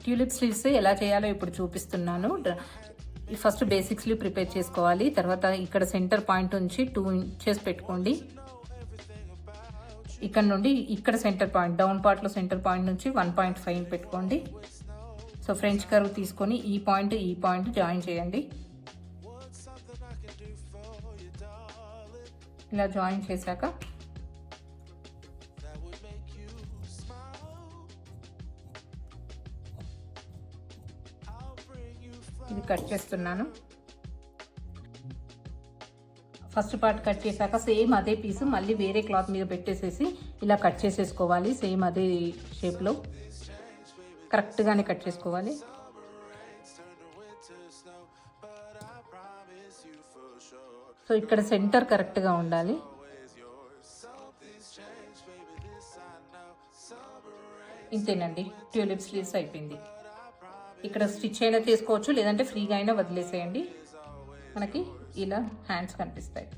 Tulip sleeves ఎలా చేయాలో ఇప్పుడు చూపిస్తున్నాను. ఫస్ట్ బేసిక్ స్లీవ్ ప్రిపేర్ చేసుకోవాలి. తర్వాత ఇక్కడ సెంటర్ పాయింట్ నుంచి 2 ఇంచెస్ పెట్టుకోండి. ఇక్కడ నుండి ఇక్కడ సెంటర్ పాయింట్, డౌన్ పార్ట్లో సెంటర్ పాయింట్ నుంచి 1.5 పెట్టుకోండి. సో ఫ్రెంచ్ కర్వ్ తీసుకొని ఈ పాయింట్ జాయిన్ చేయండి. ఇలా జాయిన్ చేశాక ఇది కట్ చేస్తున్నాను. ఫస్ట్ పార్ట్ కట్ చేశాక సేమ్ అదే పీసు మళ్ళీ వేరే క్లాత్ మీద పెట్టేసేసి ఇలా కట్ చేసేసుకోవాలి. సేమ్ అదే షేప్లో కరెక్ట్గానే కట్ చేసుకోవాలి. సో ఇక్కడ సెంటర్ కరెక్ట్గా ఉండాలి. ఇంతేనండి, ట్యూలిప్ స్లీవ్స్ అయిపోయింది. ఇక్కడ స్టిచ్ అయినా చేసుకోవచ్చు, లేదంటే ఫ్రీగా అయినా వదిలేసేయండి. మనకి ఇలా హ్యాండ్స్ కనిపిస్తాయి.